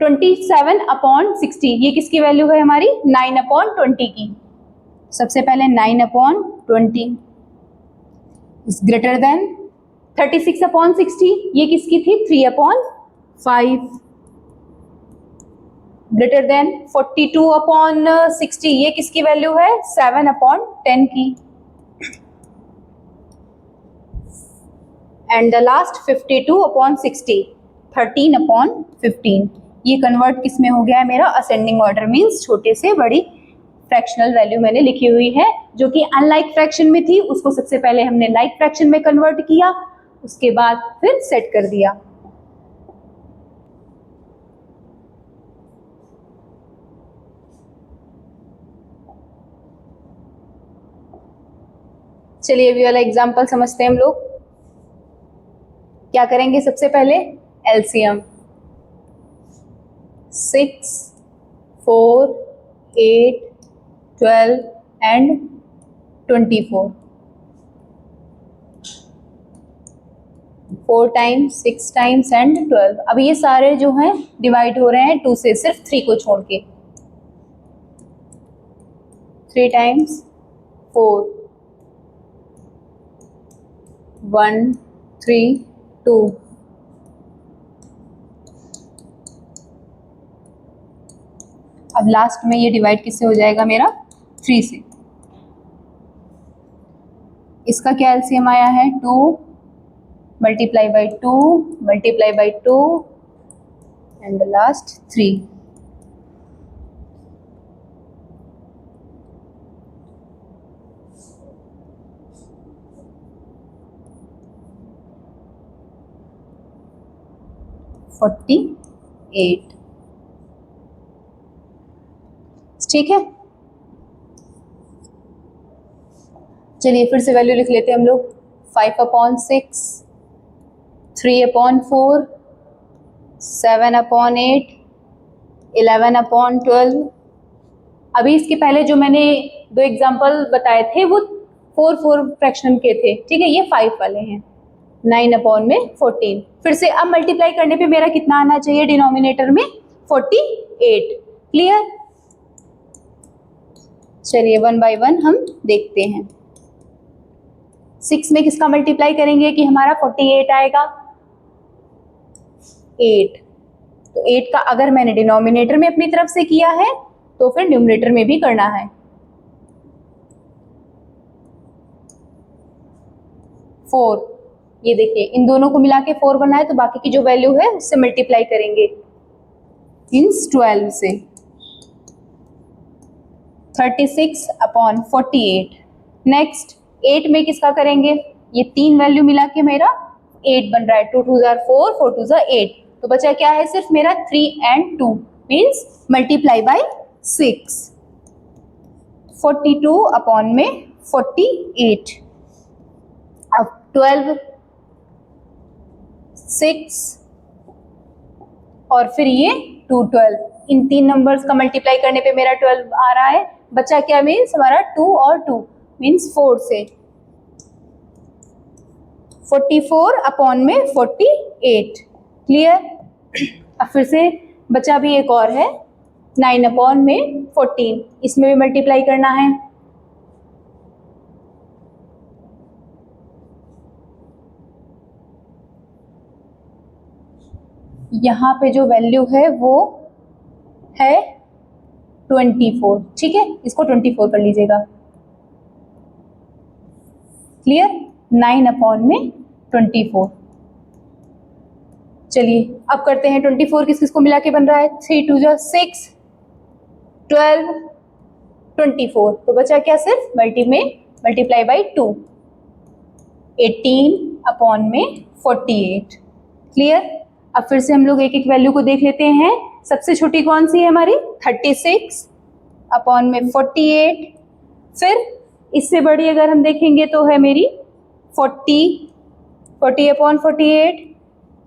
27 अपॉन 60, ये किसकी वैल्यू है हमारी, 9 अपॉन 20 की। सबसे पहले 9 upon 20 is greater than 36 upon 60, ये किसकी थी, 3 अपॉन 5, ग्रेटर देन 42 अपॉन 60, ये किसकी वैल्यू है, 7 अपॉन 10 की, and the last 52 upon 60, 13 upon 15। ये कन्वर्ट किस में हो गया है मेरा, असेंडिंग ऑर्डर मीन्स छोटे से बड़ी फ्रैक्शनल वैल्यू मैंने लिखी हुई है, जो कि अनलाइक फ्रैक्शन में थी उसको सबसे पहले हमने लाइक फ्रैक्शन में कन्वर्ट किया, उसके बाद फिर सेट कर दिया। चलिए अभी वाला एग्जांपल समझते हैं हम लोग। क्या करेंगे सबसे पहले, LCM, 6, 4, 8, 12 and 24, 4 times 6 times and 12। अब ये सारे जो हैं डिवाइड हो रहे हैं 2 से, सिर्फ 3 को छोड़ के, 3 टाइम्स 4, 1, 3, 2, अब लास्ट में ये डिवाइड किससे हो जाएगा मेरा, 3 से। इसका क्या एलसीएम आया है, 2 multiply by 2 multiply by 2 and the last 3। $48, ठीक है। चलिए फिर से वैल्यू लिख लेते हैं हम लोग, 5 अपॉन 6, 3 अपॉन 4, 7 अपॉन 8, 11 अपॉन 12। अभी इसके पहले जो मैंने 2 एग्जाम्पल बताए थे वो 4 फ्रैक्शन के थे, ठीक है, ये 5 वाले हैं, 9 अपॉन में 14। फिर से अब मल्टीप्लाई करने पे मेरा कितना आना चाहिए डिनोमिनेटर में, 48। क्लियर, चलिए 1 बाय 1 हम देखते हैं। 6 में किसका मल्टीप्लाई करेंगे कि हमारा 48 आएगा, 8। तो 8 का अगर मैंने डिनोमिनेटर में अपनी तरफ से किया है तो फिर न्यूमरेटर में भी करना है। 4, ये देखिए इन दोनों को मिला के 4 बना है, तो बाकी की जो वैल्यू है उससे मल्टीप्लाई करेंगे, मीन्स 12 से। 36 अपॉन 48। नेक्स्ट 8 में किसका करेंगे, ये 3 वैल्यू मिला के मेरा 8 बन रहा है, 2 2 4, 4 2 8, तो बचा क्या है सिर्फ मेरा 3 and 2 means multiply by 6। 42 upon में 48। अब 12 6 और फिर ये 2 12। इन 3 नंबर्स का मल्टीप्लाई करने पे मेरा 12 आ रहा है। बचा क्या मीन्स हमारा 2 और 2 मीन्स 4 से 44 अपॉन में 48। क्लियर। अब फिर से बचा भी एक और है 9 अपॉन में 14, इसमें भी मल्टीप्लाई करना है। यहाँ पे जो वैल्यू है वो है 24। ठीक है, इसको 24 कर लीजिएगा। क्लियर। 9 अपॉन में 24। चलिए अब करते हैं 24 किस किस को मिला के बन रहा है। 3 2 6 12 24। तो बचा क्या सिर्फ मल्टीप्लाई बाई 2 18 अपॉन में 48। क्लियर। अब फिर से हम लोग एक एक वैल्यू को देख लेते हैं। सबसे छोटी कौन सी है हमारी 36 अपॉन में 48। फिर इससे बड़ी अगर हम देखेंगे तो है मेरी 40 अपॉन 48।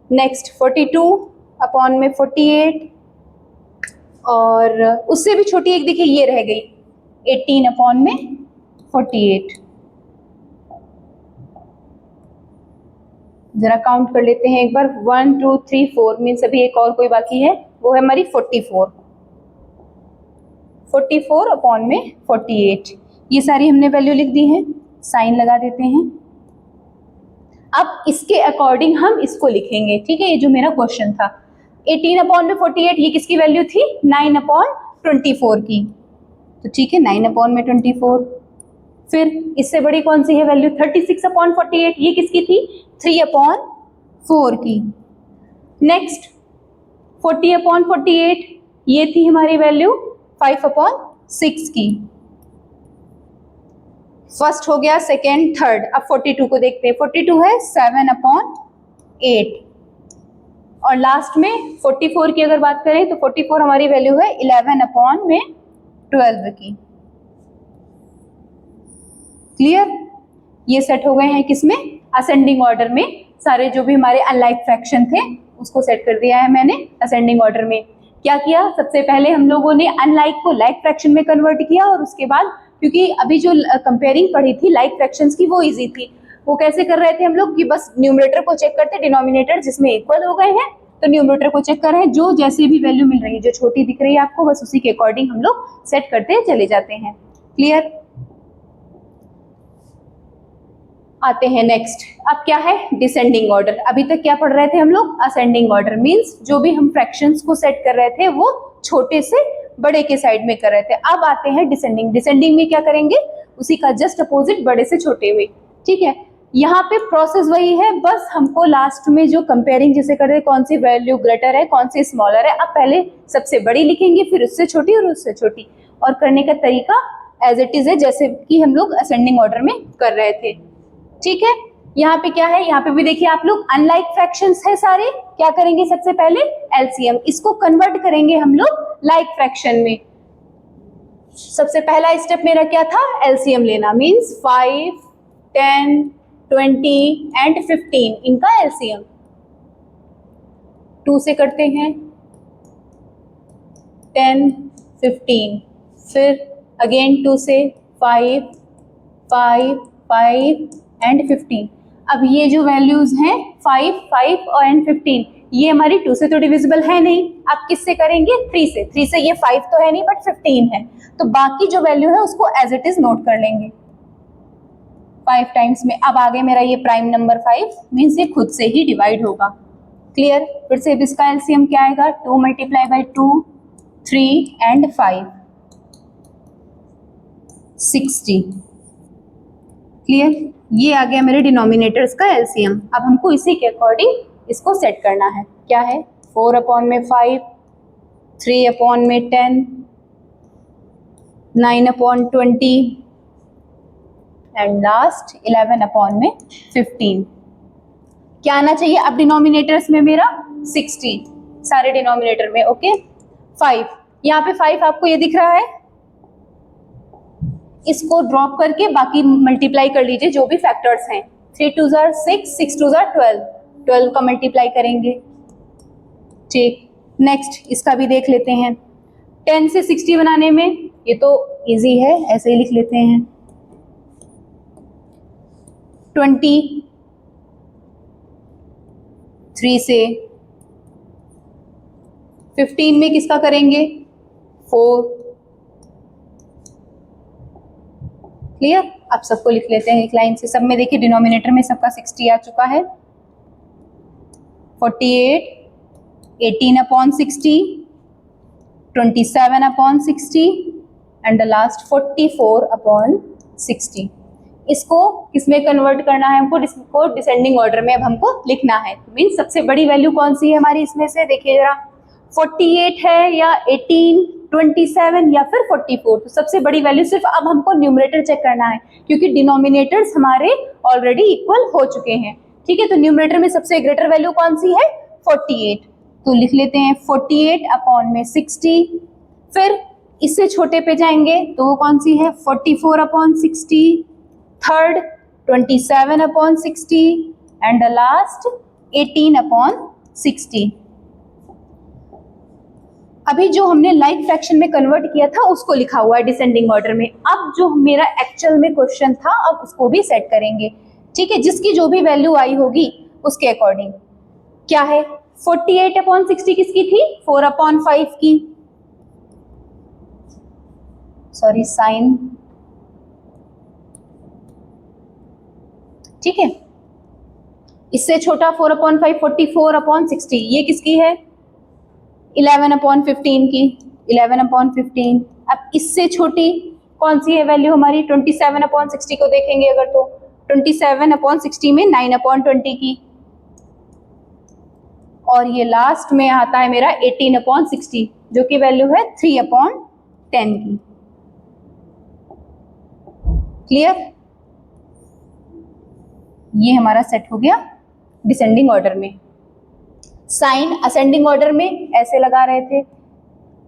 नेक्स्ट 42 अपॉन में 48 और उससे भी छोटी एक देखिए ये रह गई 18 अपॉन में 48। जरा काउंट कर लेते हैं एक बार 1 2 3 4 मीन्स अभी एक और कोई बाकी है, वो है हमारी 44 अपॉन में 48। ये सारी हमने वैल्यू लिख दी है, साइन लगा देते हैं। अब इसके अकॉर्डिंग हम इसको लिखेंगे। ठीक है, ये जो मेरा क्वेश्चन था 18 अपॉन में 48 ये किसकी वैल्यू थी 9 अपॉन 24 की। तो ठीक है 9 अपॉन में 24। फिर इससे बड़ी कौन सी है वैल्यू 36 अपॉन 48 ये किसकी थी 3 अपॉन 4 की। नेक्स्ट 40 अपॉन 48 ये थी हमारी वैल्यू 5 अपॉन 6 की। फर्स्ट हो गया, सेकेंड, थर्ड। अब 42 को देखते हैं। 42 है 7 अपॉन 8 और लास्ट में 44 की अगर बात करें तो 44 हमारी वैल्यू है 11 अपॉन में 12 की। क्लियर। ये सेट हो गए हैं किसमें असेंडिंग ऑर्डर में। सारे जो भी हमारे अनलाइक फ्रैक्शन थे उसको सेट कर दिया है मैंने असेंडिंग ऑर्डर में। क्या किया, सबसे पहले हम लोगों ने अनलाइक को लाइक फ्रैक्शन में कन्वर्ट किया और उसके बाद क्योंकि अभी जो कंपेयरिंग पढ़ी थी लाइक फ्रैक्शंस की वो इजी थी। वो कैसे कर रहे थे हम लोग कि बस न्यूमरेटर को चेक करते, डिनोमिनेटर जिसमें इक्वल हो गए हैं तो न्यूमरेटर को चेक कर रहे हैं, जो जैसी भी वैल्यू मिल रही है जो छोटी दिख रही है आपको बस उसी के अकॉर्डिंग हम लोग सेट करते चले जाते हैं। क्लियर। आते हैं नेक्स्ट। अब क्या है डिसेंडिंग ऑर्डर। अभी तक क्या पढ़ रहे थे हम लोग असेंडिंग ऑर्डर मींस जो भी हम फ्रैक्शंस को सेट कर रहे थे वो छोटे से बड़े के साइड में कर रहे थे। अब आते हैं डिसेंडिंग। डिसेंडिंग में क्या करेंगे उसी का जस्ट अपोजिट बड़े से छोटे में। ठीक है, यहाँ पे प्रोसेस वही है, बस हमको लास्ट में जो कंपेयरिंग जिसे कर रहे कौन सी वैल्यू ग्रेटर है कौन सी स्मॉलर है। अब पहले सबसे बड़ी लिखेंगे फिर उससे छोटी और उससे छोटी, और करने का तरीका एज इट इज है जैसे कि हम लोग असेंडिंग ऑर्डर में कर रहे थे। ठीक है, यहाँ पे क्या है, यहाँ पे भी देखिए आप लोग अनलाइक फ्रैक्शंस है सारे। क्या करेंगे सबसे पहले एलसीएम, इसको कन्वर्ट करेंगे हम लोग लाइक फ्रैक्शन में। सबसे पहला स्टेप मेरा क्या था एलसीएम लेना मींस 5 10 20 एंड 15 इनका एलसीएम 2 से करते हैं 10 15 फिर अगेन 2 से 5 5 5 एंड 15। अब ये जो वैल्यूज हैं 5 5 और एंड 15 ये हमारी 2 से तो डिविजिबल है नहीं। आप किससे करेंगे 3 से ये 5 तो है नहीं बट 15 है, तो बाकी जो वैल्यू है उसको एज इट इज नोट कर लेंगे 5 टाइम्स में। अब आगे मेरा ये प्राइम नंबर 5 मीन्स ये खुद से ही डिवाइड होगा। क्लियर। फिर से इसका एलसीएम क्या आएगा 2 मल्टीप्लाई बाई 2 3 एंड 5 60। क्लियर। ये आ गया मेरे डिनोमिनेटर्स का एलसीएम। अब हमको इसी के अकॉर्डिंग इसको सेट करना है। क्या है 4 अपॉन में 5 3 अपॉन में 10 9 अपॉन 20 एंड लास्ट 11 अपॉन में 15। क्या आना चाहिए अब डिनोमिनेटर्स में मेरा 60 सारे डिनोमिनेटर में। ओके 5 यहाँ पे 5 आपको ये दिख रहा है, इसको ड्रॉप करके बाकी मल्टीप्लाई कर लीजिए जो भी फैक्टर्स हैं। 3 2 6 6 2 12 12 का मल्टीप्लाई करेंगे। ठीक, नेक्स्ट इसका भी देख लेते हैं। 10 से 60 बनाने में ये तो इजी है, ऐसे ही लिख लेते हैं। 20 3 से 15 में किसका करेंगे? 4। क्लियर? अब सबको लिख लेते हैं एक लाइन से। सब में देखिए डिनोमिनेटर में सबका 60 आ चुका है। 48, 18 upon 60, 27 upon 60 and the last 44 upon 60। इसको किसमें कन्वर्ट करना है हमको? इसको डिसेंडिंग ऑर्डर में अब हमको लिखना है। मीन्स सबसे बड़ी वैल्यू कौन सी है हमारी इसमें से? देखिए जरा, 48 है या 18, 27 या फिर 44। तो सबसे बड़ी वैल्यू सिर्फ अब हमको न्यूमरेटर चेक करना है, क्योंकि डिनोमिनेटर्स हमारे ऑलरेडी इक्वल हो चुके हैं। ठीक है, तो न्यूमरेटर में सबसे ग्रेटर वैल्यू कौन सी है? 48। तो लिख लेते हैं 48 अपॉन में 60। फिर इससे छोटे पे जाएंगे तो वो कौन सी है? 44 upon 60। Third 27 upon 60 and the last 18 upon 60। अभी जो हमने लाइक फ्रैक्शन में कन्वर्ट किया था उसको लिखा हुआ है डिसेंडिंग ऑर्डर में। अब जो मेरा एक्चुअल में क्वेश्चन था अब उसको भी सेट करेंगे। ठीक है, जिसकी जो भी वैल्यू आई होगी उसके अकॉर्डिंग। क्या है? 48 अपॉन 60 किसकी थी? 4 अपॉन 5 की। Sorry, sine. ठीक है, इससे छोटा 4 अपॉन 5 44 अपॉन 60। ये किसकी है? 11 अपॉन 15 की। 11 अपॉन 15। अब इससे छोटी कौन सी है वैल्यू हमारी? 27 अपॉन 60 को देखेंगे अगर तो 27 अपॉन 60 में 9 अपॉन 20 की। और ये लास्ट में आता है मेरा 18 अपॉन 60 जो कि वैल्यू है 3 अपॉन 10 की। क्लियर? ये हमारा सेट हो गया डिसेंडिंग ऑर्डर में। साइन असेंडिंग ऑर्डर में ऐसे लगा रहे थे,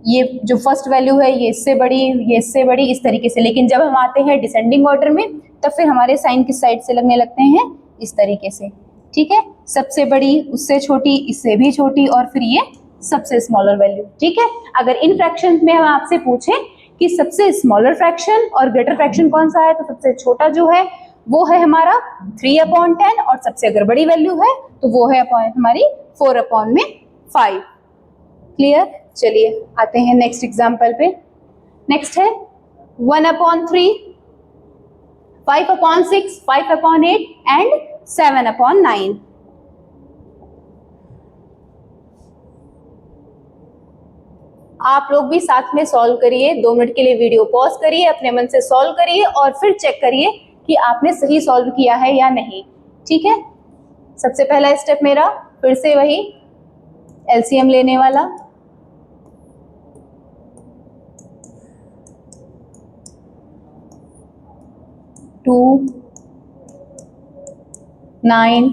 ये जो फर्स्ट वैल्यू है ये इससे बड़ी, ये इससे बड़ी, इस तरीके से। लेकिन जब हम आते हैं डिसेंडिंग ऑर्डर में तब फिर हमारे साइन किस साइड से लगने लगते हैं? इस तरीके से। ठीक है, सबसे बड़ी, उससे छोटी, इससे भी छोटी, और फिर ये सबसे स्मॉलर वैल्यू। ठीक है, अगर इन फ्रैक्शन में हम आपसे पूछें कि सबसे स्मॉलर फ्रैक्शन और ग्रेटर फ्रैक्शन कौन सा है, तो सबसे छोटा जो है वो है हमारा 3 अपॉन 10, और सबसे अगर बड़ी वैल्यू है तो वो है हमारी 4 अपॉन में 5। क्लियर? चलिए आते हैं नेक्स्ट एग्जाम्पल पे। नेक्स्ट है 1 upon 3, 5 upon 6, 5 upon 8 and 7 upon 9। आप लोग भी साथ में सॉल्व करिए। 2 मिनट के लिए वीडियो पॉज करिए, अपने मन से सॉल्व करिए और फिर चेक करिए कि आपने सही सॉल्व किया है या नहीं। ठीक है, सबसे पहला स्टेप मेरा फिर से वही एलसीएम लेने वाला। टू 9,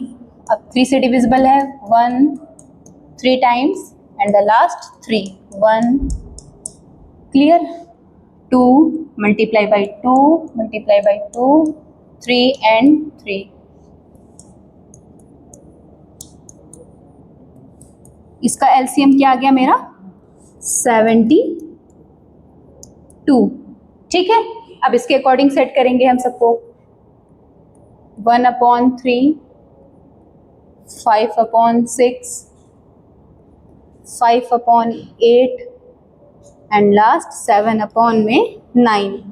अब 3 से डिविजिबल है 1 3 times and the last 3 1। Clear? 2 multiply by 2 multiply by 2 3 and 3। इसका एलसीएम क्या आ गया मेरा? 72। ठीक है, अब इसके अकॉर्डिंग सेट करेंगे हम सबको। 1 upon 3, 5 upon 6, 5 upon 8 and last 7 upon में 9।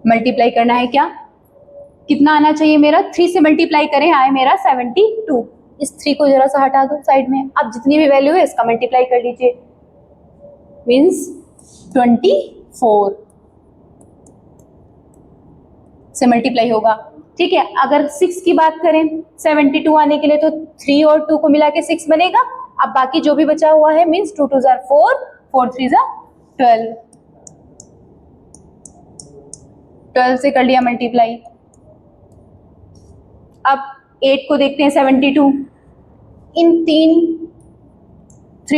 मल्टीप्लाई करना है क्या? कितना आना चाहिए मेरा? 3 से मल्टीप्लाई करें, आए मेरा 72। इस 3 को जरा सा हटा दो साइड में। अब जितनी भी वैल्यू है इसका मल्टीप्लाई कर लीजिए, मीन्स 24 से मल्टीप्लाई होगा। ठीक है, अगर 6 की बात करें 72 आने के लिए तो 3 और 2 को मिला के 6 बनेगा। अब बाकी जो भी बचा हुआ है मीन्स 2 2 4, 4 3 12, 12 से कर लिया मल्टीप्लाई। अब 8 को देखते हैं 72। इन 3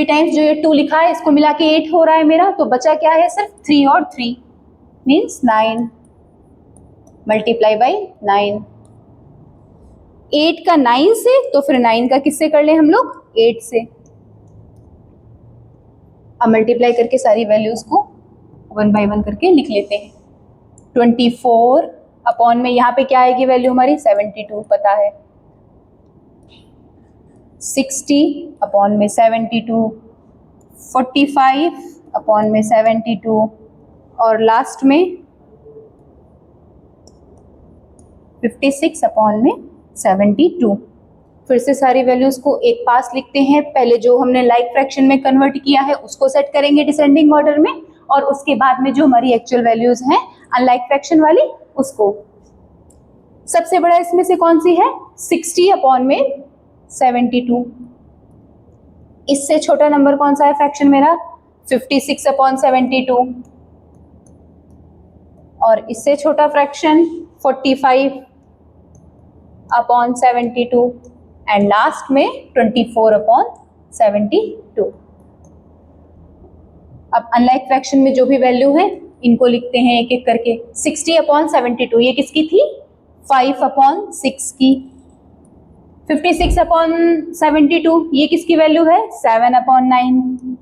टाइम्स जो ये 2 लिखा है इसको मिला के 8 हो रहा है मेरा, तो बचा क्या है? सिर्फ 3 और 3 मीन्स 9 मल्टीप्लाई बाई 9। 8 का 9 से, तो फिर 9 का किससे कर ले हम लोग, 8 से। अब मल्टीप्लाई करके सारी वैल्यूज को 1 बाय 1 करके लिख लेते हैं। 24 अपॉन में यहाँ पे क्या आएगी वैल्यू हमारी, 72 पता है। 60 अपॉन में 72, 45 अपॉन में 72, और लास्ट में 56 अपॉन में 72। फिर से सारी वैल्यूज को एक पास लिखते हैं। पहले जो हमने लाइक फ्रैक्शन में कन्वर्ट किया है उसको सेट करेंगे डिसेंडिंग ऑर्डर में, और उसके बाद में जो हमारी एक्चुअल वैल्यूज हैं अनलाइक फ्रैक्शन वाली उसको। सबसे बड़ा इसमें से कौन सी है, 60 अपॉन में 72। इससे छोटा नंबर कौन सा है फ्रैक्शन मेरा, 56 अपॉन 72, और इससे छोटा फ्रैक्शन 45 अपॉन 72, एंड लास्ट में 24 अपॉन 72। अब अनलाइक फ्रैक्शन में जो भी वैल्यू है इनको लिखते हैं एक एक करके। 60 अपॉन 72 ये किसकी थी, 5 अपॉन 6 की। 56 अपॉन 72 ये किसकी वैल्यू है, 7 अपॉन 9।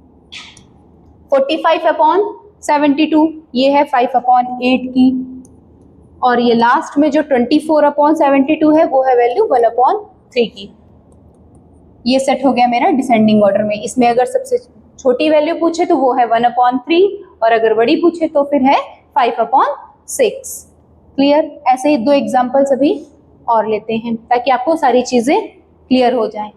45 अपॉन 72 ये है 5 अपॉन 8 की, और ये लास्ट में जो 24 अपॉन 72 है वो है वैल्यू 1 अपॉन 3 की। ये सेट हो गया मेरा डिसेंडिंग ऑर्डर में। इसमें अगर सबसे छोटी वैल्यू पूछे तो वो है 1 अपॉन 3, और अगर बड़ी पूछे तो फिर है 5 अपॉन 6। क्लियर। ऐसे ही 2 एग्जाम्पल्स अभी और लेते हैं ताकि आपको सारी चीजें क्लियर हो जाएं।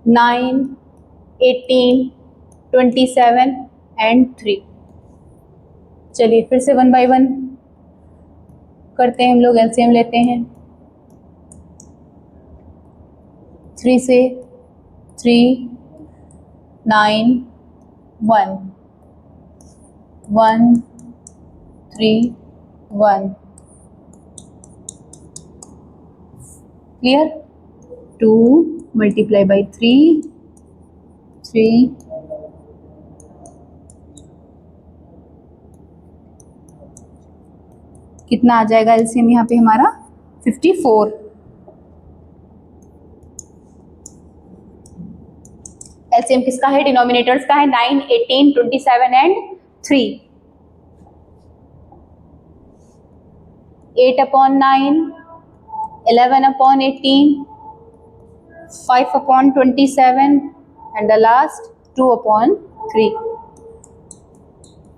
Nine, 18, 27 and 3। चलिए फिर से 1 बाय 1 करते हैं हम लोग, एलसीएम लेते हैं। 3 से 3, 9, 1, 1, 3, 1। क्लियर। 2 मल्टीप्लाई बाई 3, 3, कितना आ जाएगा एलसीएम यहाँ पे हमारा, 54। एलसीएम किसका है, डिनोमिनेटर्स का है। 9, 18, 27 and 3। 8 upon 9, 11 upon 18, 5 upon 27 and the last 2 upon 3।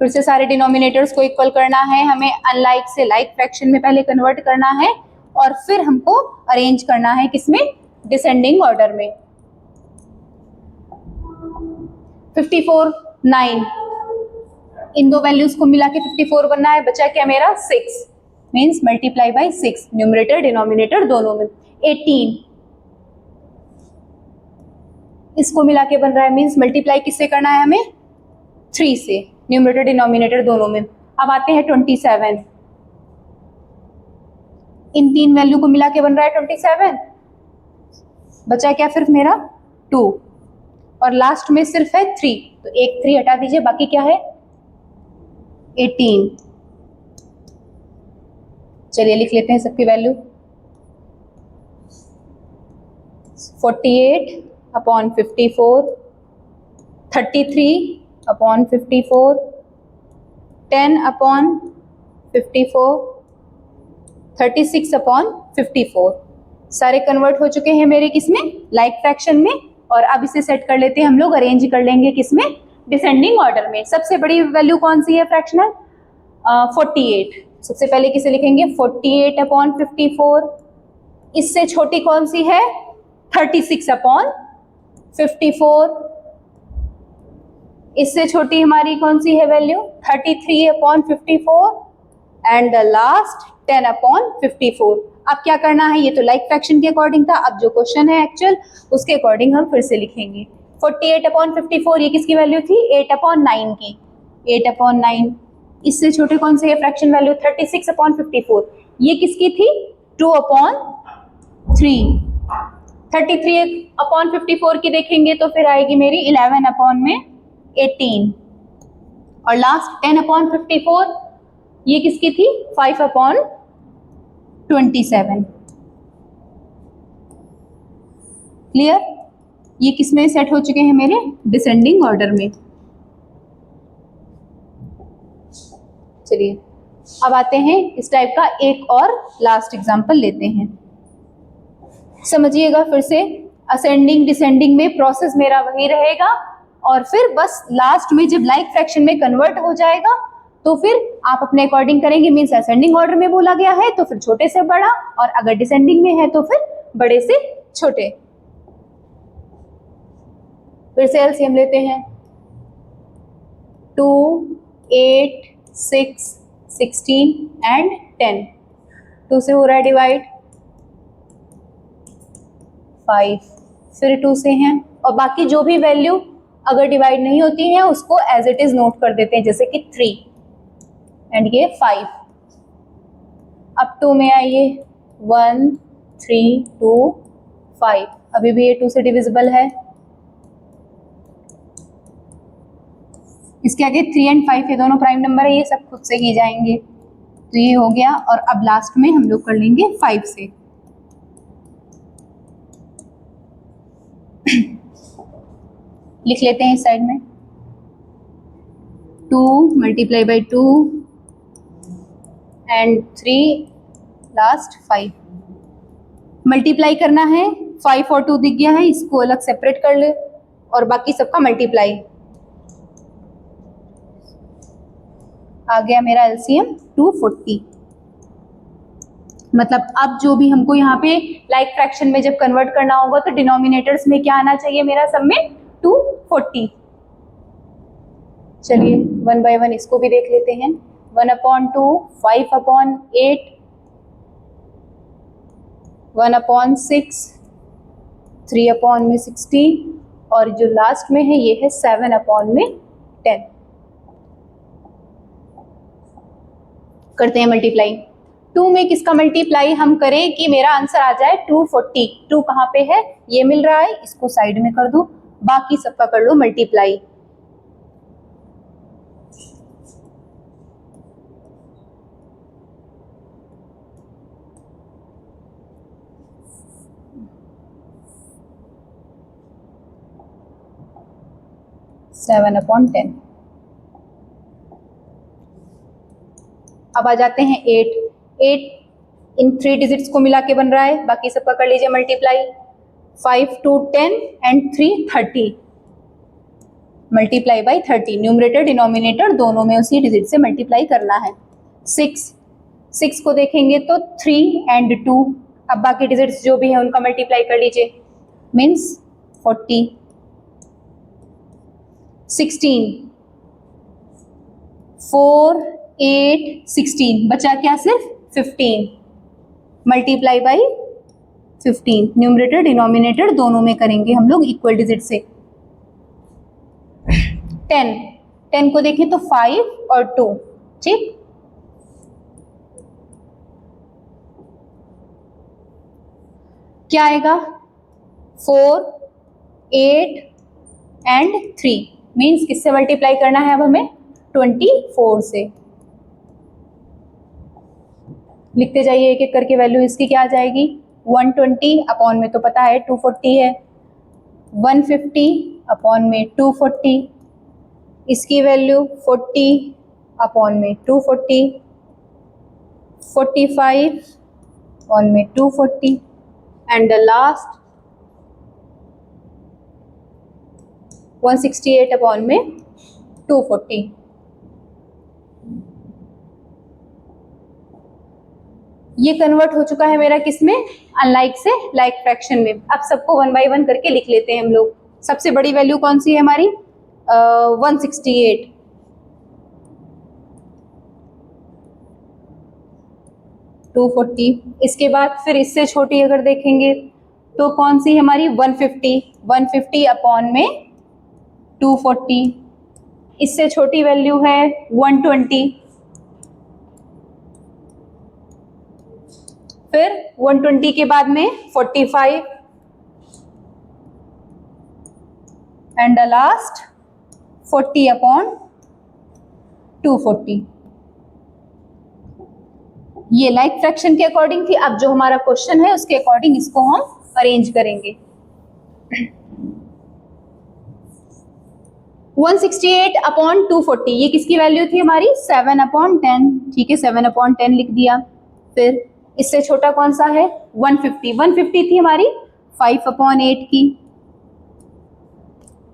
फिर से सारे डिनोमिनेटर्स को इक्वल करना है हमें। अनलाइक से लाइक फ्रैक्शन में पहले कन्वर्ट करना है, और फिर हमको अरेंज करना है किसमें, डिसेंडिंग ऑर्डर में। 54, 9, इन दो वैल्यूज को मिला के 54 बनना है। बचा क्या मेरा, 6, means multiply by 6, numerator denominator दोनों में। 18, इसको मिला के बन रहा है, मीन्स मल्टीप्लाई किससे करना है हमें, 3 से, न्यूमरेटर डिनोमिनेटर दोनों में। अब आते हैं 27, इन 3 वैल्यू को मिला के बन रहा है 27। बचा क्या फिर मेरा, 2, और लास्ट में सिर्फ है 3, तो एक 3 हटा दीजिए, बाकी क्या है 18। चलिए लिख लेते हैं सबकी value. 48 upon 54, 33 upon 54, 10 upon 54, 36 upon 54। सारे कन्वर्ट हो चुके हैं मेरे किसमें, लाइक फ्रैक्शन में। और अब इसे सेट कर लेते हैं हम लोग, अरेंज कर लेंगे किसमें, डिसेंडिंग ऑर्डर में। सबसे बड़ी वैल्यू कौन सी है फ्रैक्शनल, 48। सबसे पहले किसे लिखेंगे, 48 अपॉन 54। इससे छोटी कौन सी है, 36 अपॉन 54। इससे छोटी हमारी कौन सी है value, 33 upon 54, and the last 10 upon 54। अब क्या करना है, ये तो लाइक फ्रैक्शन के अकॉर्डिंग था, अब जो क्वेश्चन है एक्चुअल उसके अकॉर्डिंग हम फिर से लिखेंगे। 48 अपॉन 54 ये किसकी वैल्यू थी, 8 अपॉन 9 की। 8 अपॉन 9, इससे छोटे कौन से है फ्रैक्शन वैल्यू, 36 अपॉन 54 ये किसकी थी, 2 अपॉन 3। 33 अपॉन 54 की देखेंगे तो फिर आएगी मेरी 11 अपॉन में 18, और लास्ट 10 अपॉन 54 ये किसकी थी? 5/27। क्लियर? ये किस में सेट हो चुके हैं मेरे? डिसेंडिंग ऑर्डर में। चलिए अब आते हैं इस टाइप का एक और लास्ट एग्जांपल लेते हैं। समझिएगा फिर से, असेंडिंग डिसेंडिंग में प्रोसेस मेरा वही रहेगा, और फिर बस लास्ट में जब लाइक फ्रैक्शन में कन्वर्ट हो जाएगा तो फिर आप अपने अकॉर्डिंग करेंगे। मीन्स असेंडिंग ऑर्डर में बोला गया है तो फिर छोटे से बड़ा, और अगर डिसेंडिंग में है तो फिर बड़े से छोटे। फिर से एलसीएम लेते हैं। 2, 8, 6, 16 एंड 10। 2 से हो रहा है डिवाइड, 5 फिर 2 से हैं, और बाकी जो भी वैल्यू अगर डिवाइड नहीं होती है उसको एज इट इज नोट कर देते हैं, जैसे कि 3 एंड ये 5। अब 2 में आइए, 1, 3, 2, 5। अभी भी ये 2 से डिविजिबल है। इसके आगे 3 एंड 5 ये दोनों प्राइम नंबर है, ये सब खुद से ही जाएंगे। तो ये हो गया, और अब लास्ट में हम लोग कर लेंगे 5 से। लिख लेते हैं इस साइड में, 2 multiply by 2 and 3 last 5। Multiply करना है, 5 और 2 दिख गया है, इसको अलग सेपरेट कर ले, और बाकी सबका मल्टीप्लाई। आ गया मेरा एलसीएम 240। मतलब अब जो भी हमको यहाँ पे लाइक फ्रैक्शन में जब कन्वर्ट करना होगा तो डिनोमिनेटर्स में क्या आना चाहिए मेरा सब में? 240। चलिए 1 बाय 1 इसको भी देख लेते हैं। 1/2, 5/8, 1/6, 3/60, और जो लास्ट में है ये है 7/10। करते हैं मल्टीप्लाई। 2 में किसका मल्टीप्लाई हम करें कि मेरा आंसर आ जाए 240। 2 कहाँ पे है? ये मिल रहा है, इसको साइड में कर दो, बाकी सबका कर लो मल्टीप्लाई। Seven upon 10। अब आ जाते हैं 8। 8 इन 3 डिजिट्स को मिला के बन रहा है, बाकी सबका कर लीजिए multiply. 5, 2, 10 and 3, 30। Multiply by 30, numerator denominator दोनों में उसी डिजिट से मल्टीप्लाई करना है। 6 को देखेंगे तो 3 एंड 2, अब बाकी डिजिट्स जो भी है उनका मल्टीप्लाई कर लीजिए, मीन्स 40। 16, 4, 8, 16, बचा क्या? सिर्फ 15। मल्टीप्लाई बाई 15, न्यूमरेटर डिनोमिनेटर दोनों में करेंगे हम लोग इक्वल डिजिट से। 10 को देखें तो 5 और 2, ठीक। क्या आएगा? 4, 8 एंड 3, मीन्स किससे मल्टीप्लाई करना है अब हमें? 24 से। लिखते जाइए एक एक करके, वैल्यू इसकी क्या आ जाएगी? 120 अपॉन में तो पता है 240 है, 150 अपॉन में 240, इसकी वैल्यू 40 अपॉन में 240, 45 अपॉन में 240, एंड द लास्ट 168 अपॉन में 240। ये कन्वर्ट हो चुका है मेरा किस में? अनलाइक से लाइक फ्रैक्शन में। अब सबको 1 बाय 1 करके लिख लेते हैं हम लोग। सबसे बड़ी वैल्यू कौन सी है हमारी? 168। 240। इसके बाद फिर इससे छोटी अगर देखेंगे तो कौन सी हमारी? 150। 150 अपॉन में 240। इससे छोटी वैल्यू है 120। फिर 120 के बाद में 45 एंड द लास्ट 40 अपॉन 240। ये लाइक फ्रैक्शन के अकॉर्डिंग थी। अब जो हमारा क्वेश्चन है उसके अकॉर्डिंग इसको हम अरेंज करेंगे। 168/240 ये किसकी वैल्यू थी हमारी? 7/10। ठीक है, 7/10 लिख दिया। फिर इससे छोटा कौन सा है? 150 थी हमारी 5/8 की।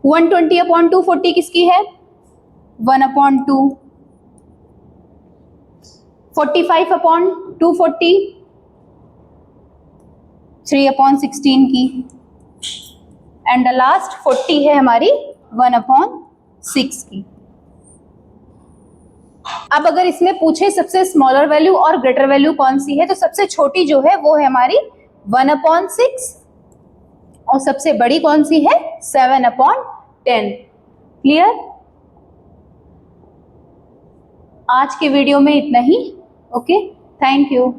120/240 किसकी है? 1/2। 45/240 3/16 की। एंड द लास्ट 40 है हमारी 1/6 की। अब अगर इसमें पूछे सबसे स्मॉलर वैल्यू और ग्रेटर वैल्यू कौन सी है, तो सबसे छोटी जो है वो है हमारी 1/6 और सबसे बड़ी कौन सी है? 7/10। क्लियर? आज के वीडियो में इतना ही। Okay, thank you.